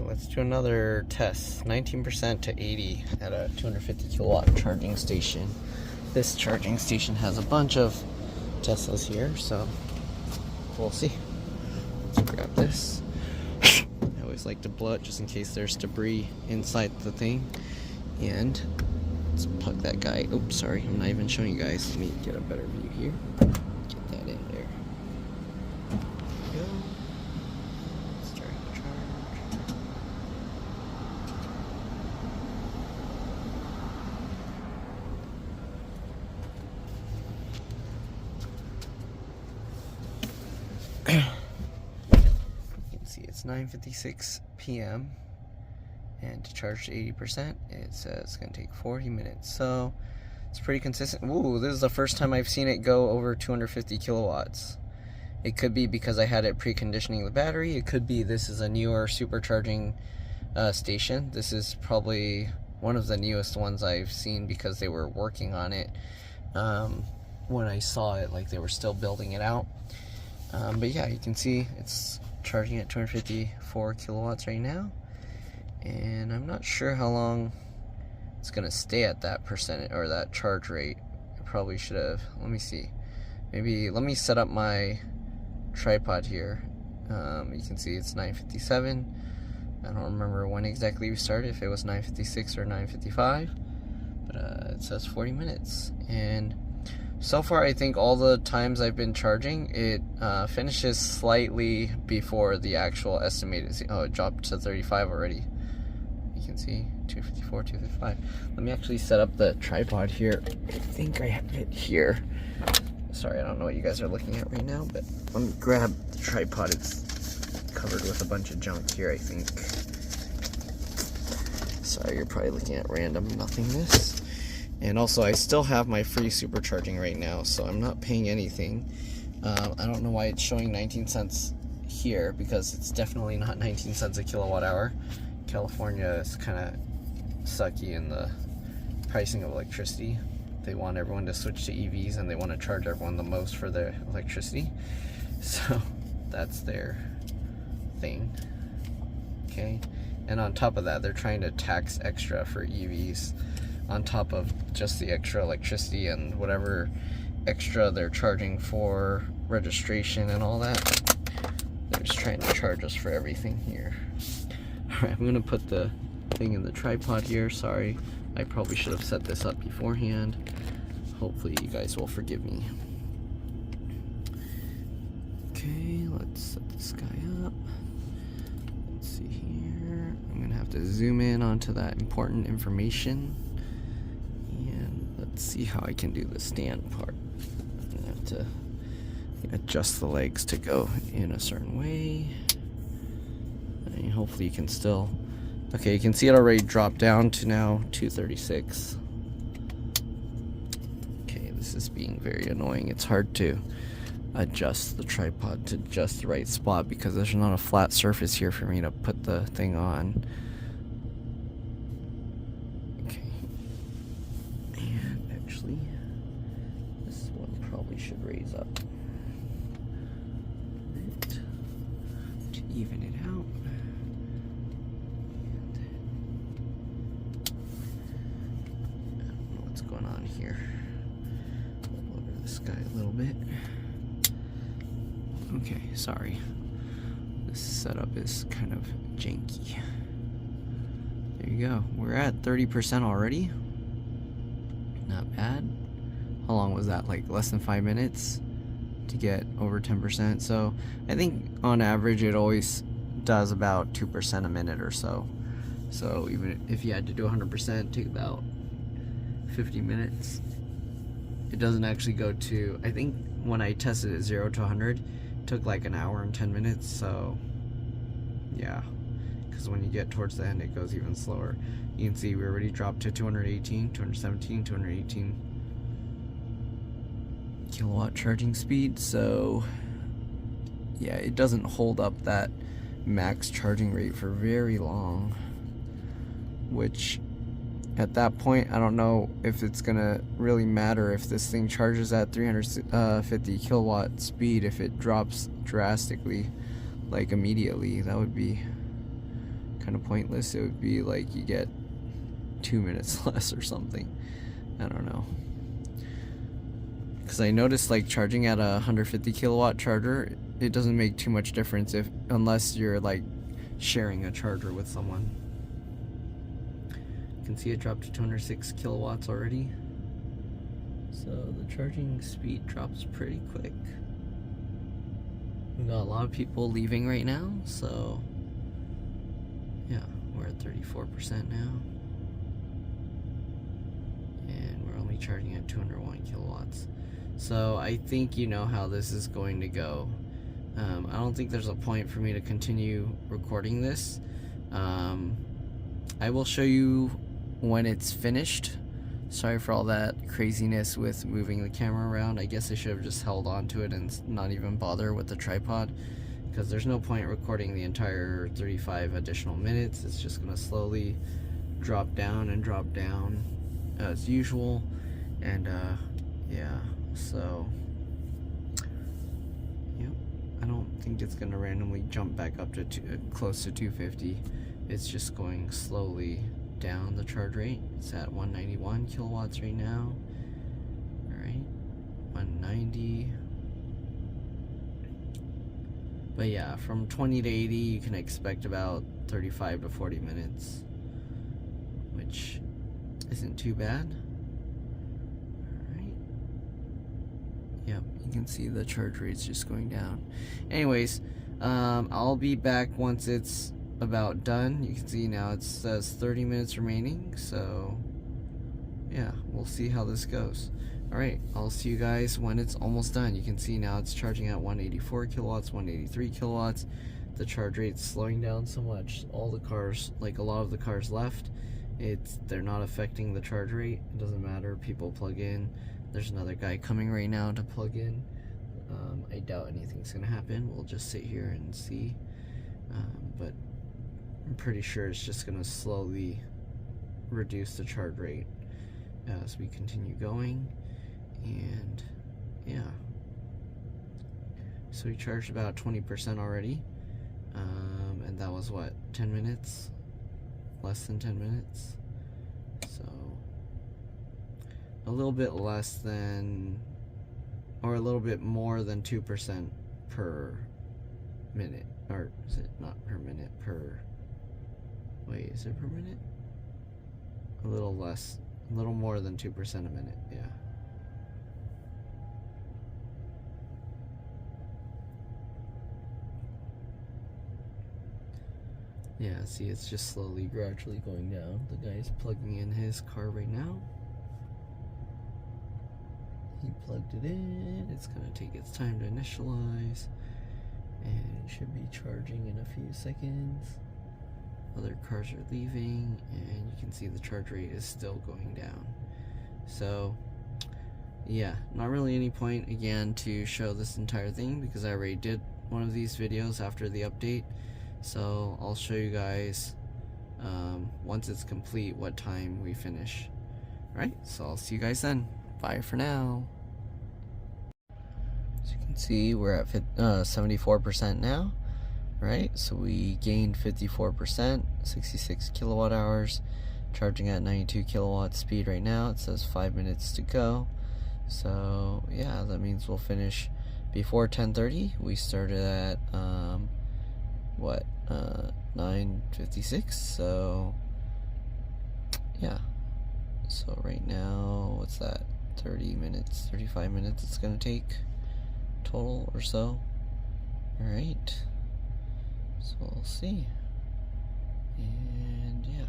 let's do another test. 19% to 80 at a 250 kilowatt charging station. This charging station has a bunch of Teslas here, so we'll see. Let's grab this. I always like to blow it just in case there's debris inside the thing. And let's plug that guy. Oops, sorry, I'm not even showing you guys. Let me get a better view here. Get that in there. There we go. Start the charge. You can see it's 9:56 p.m. and to charge to 80%, it says it's going to take 40 minutes. So it's pretty consistent. Ooh, this is the first time I've seen it go over 250 kilowatts. It could be because I had it preconditioning the battery. It could be this is a newer supercharging station. This is probably one of the newest ones I've seen because they were working on it when I saw it, like they were still building it out. But yeah, you can see it's charging at 254 kilowatts right now. And I'm not sure how long it's gonna stay at that percentage or that charge rate. I probably should have, let me see. Maybe let me set up my tripod here. You can see it's 9:57. I don't remember when exactly we started, if it was 9:56 or 9:55, but it says 40 minutes. And so far, I think all the times I've been charging, it finishes slightly before the actual estimated. Oh, it dropped to 35 already. You can see 254, 255. Let me actually set up the tripod here. I think I have it here. Sorry, I don't know what you guys are looking at right now, but let me grab the tripod. It's covered with a bunch of junk here, I think. Sorry, you're probably looking at random nothingness. And also, I still have my free supercharging right now, so I'm not paying anything. I don't know why it's showing 19 cents here, because it's definitely not 19 cents a kilowatt hour. California is kind of sucky in the pricing of electricity. They want everyone to switch to EVs, and they want to charge everyone the most for their electricity. So that's their thing. Okay, and on top of that, they're trying to tax extra for EVs on top of just the extra electricity and whatever extra they're charging for registration and all that. They're just trying to charge us for everything here. Alright, I'm gonna put the thing in the tripod here. Sorry, I probably should have set this up beforehand. Hopefully you guys will forgive me. Okay, let's set this guy up. Let's see here. I'm gonna have to zoom in onto that important information. And let's see how I can do the stand part. I'm gonna have to adjust the legs to go in a certain way. And hopefully you can still, okay, you can see it already dropped down to now 236. Okay, this is being very annoying. It's hard to adjust the tripod to just the right spot because there's not a flat surface here for me to put the thing on. Okay, and actually this one probably should raise up a bit to even it out. Going on here. Lower this guy a little bit. Okay, sorry. This setup is kind of janky. There you go. We're at 30% already. Not bad. How long was that? Like less than 5 minutes to get over 10%. So I think on average it always does about 2% a minute or so. So even if you had to do 100%, take about 50 minutes. It doesn't actually go to, I think when I tested it 0 to 100, it took like an hour and 10 minutes. So yeah, because when you get towards the end, it goes even slower. You can see we already dropped to 218, 217, 218 kilowatt charging speed. So yeah, it doesn't hold up that max charging rate for very long, which at that point, I don't know if it's gonna really matter if this thing charges at 350 kilowatt speed. If it drops drastically, like immediately, that would be kind of pointless. It would be like you get 2 minutes less or something. I don't know. Because I noticed like charging at a 150 kilowatt charger, it doesn't make too much difference unless you're like sharing a charger with someone. You can see it dropped to 206 kilowatts already. So the charging speed drops pretty quick. We got a lot of people leaving right now, so yeah, we're at 34% now. And we're only charging at 201 kilowatts. So I think you know how this is going to go. I don't think there's a point for me to continue recording this. I will show you when it's finished. Sorry for all that craziness with moving the camera around. I guess I should have just held on to it and not even bother with the tripod, because there's no point recording the entire 35 additional minutes. It's just going to slowly drop down and drop down as usual. And yeah, so yep, I don't think it's going to randomly jump back up to close to 250. It's just going slowly down the charge rate. It's at 191 kilowatts right now. Alright, 190. But yeah, from 20 to 80 you can expect about 35 to 40 minutes, which isn't too bad. Alright, yep, you can see the charge rate's just going down. Anyways, I'll be back once it's about done. You can see now it says 30 minutes remaining, so yeah, we'll see how this goes. Alright, I'll see you guys when it's almost done. You can see now it's charging at 184 kilowatts, 183 kilowatts. The charge rate's slowing down so much. All the cars, like a lot of the cars left, they're not affecting the charge rate. It doesn't matter, people plug in. There's another guy coming right now to plug in. I doubt anything's gonna happen. We'll just sit here and see. But I'm pretty sure it's just going to slowly reduce the charge rate as we continue going. And yeah, so we charged about 20% already, and that was what, 10 minutes? Less than 10 minutes. So a little bit less than, or a little bit more than 2% per minute. Or is it not per minute, per, wait, is it per minute? A little less, a little more than 2% a minute, yeah. Yeah, see, it's just slowly, gradually going down. The guy's plugging in his car right now. He plugged it in. It's gonna take its time to initialize, and it should be charging in a few seconds. Other cars are leaving, and you can see the charge rate is still going down. So yeah, not really any point again to show this entire thing, because I already did one of these videos after the update. So I'll show you guys once it's complete what time we finish. Alright, so I'll see you guys then. Bye for now. As you can see, we're at 74% now. Right, so we gained 54%, 66 kilowatt hours, charging at 92 kilowatt speed right now. It says 5 minutes to go. So yeah, that means we'll finish before 10:30. We started at what, 9:56. So yeah, so right now, what's that, 30 minutes, 35 minutes it's gonna take total or so. All right, so we'll see. And yeah,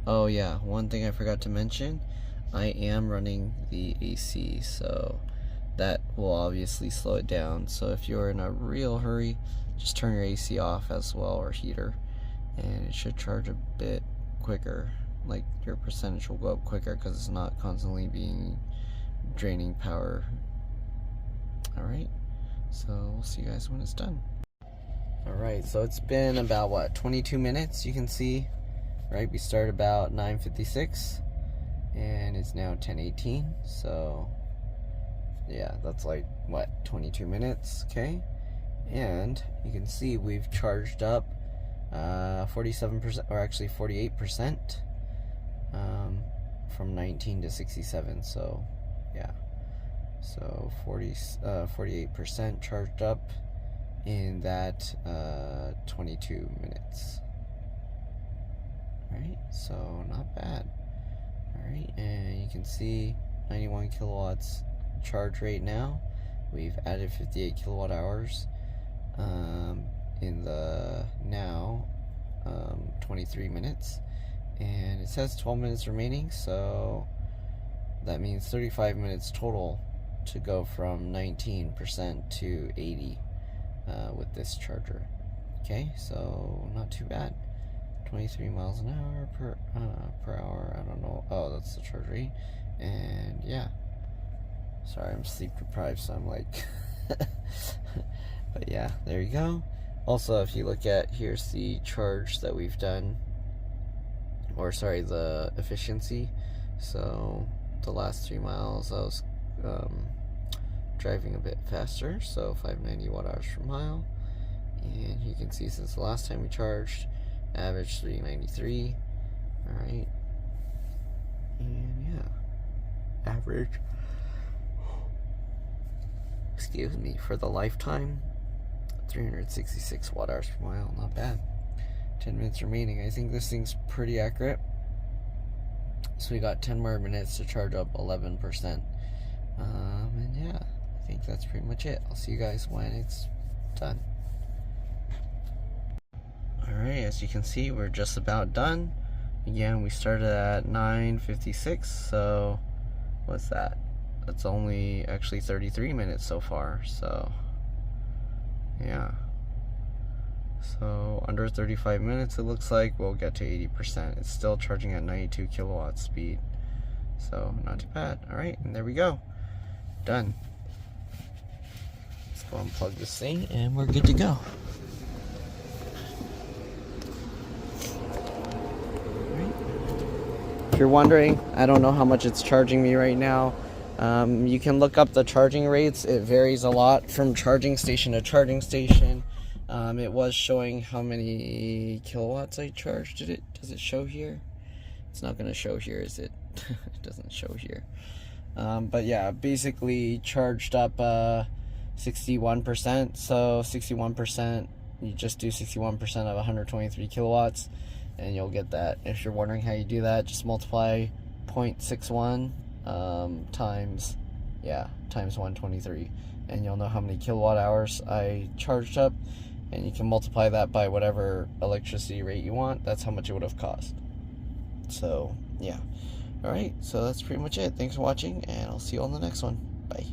oh yeah, one thing I forgot to mention, I am running the AC, so that will obviously slow it down. So if you're in a real hurry, just turn your AC off as well, or heater, and it should charge a bit quicker. Like, your percentage will go up quicker because it's not constantly draining power. Alright, so we'll see you guys when it's done. Alright, so it's been about what, 22 minutes, you can see, right? We started about 9:56 and it's now 10:18, so yeah, that's like what, 22 minutes. Okay, and you can see we've charged up 47%, or actually 48%, from 19 to 67. So yeah, so 48% charged up in that 22 minutes. Alright, so not bad. Alright, and you can see 91 kilowatts charge rate now. We've added 58 kilowatt hours in the now 23 minutes, and it says 12 minutes remaining, so that means 35 minutes total to go from 19% to 80 with this charger. Okay, so not too bad. 23 miles an hour per hour. I don't know. Oh, that's the charge rate. And yeah, sorry, I'm sleep deprived, so I'm like but yeah, there you go. Also, if you look at, here's the charge that we've done, or sorry, the efficiency. So the last 3 miles I was driving a bit faster, so 590 watt hours per mile. And you can see since the last time we charged, average 393. Alright, and yeah, average, excuse me, for the lifetime, 366 watt hours per mile. Not bad. 10 minutes remaining. I think this thing's pretty accurate, so we got 10 more minutes to charge up 11%. And yeah, I think that's pretty much it. I'll see you guys when it's done. Alright, as you can see, we're just about done. Again, we started at 9:56, so what's that? That's only actually 33 minutes so far, so yeah. So under 35 minutes it looks like we'll get to 80%. It's still charging at 92 kilowatt speed, so not too bad. Alright, and there we go. Done. Let's go unplug this thing and we're good to go. If you're wondering, I don't know how much it's charging me right now. You can look up the charging rates. It varies a lot from charging station to charging station. It was showing how many kilowatts I charged. Does it show here? It's not going to show here, is it? It doesn't show here. But yeah, basically charged up 61%. So 61%, you just do 61% of 123 kilowatts. And you'll get that. If you're wondering how you do that, just multiply 0.61 times 123, and you'll know how many kilowatt hours I charged up, and you can multiply that by whatever electricity rate you want. That's how much it would have cost. So yeah. Alright, so that's pretty much it. Thanks for watching, and I'll see you on the next one. Bye.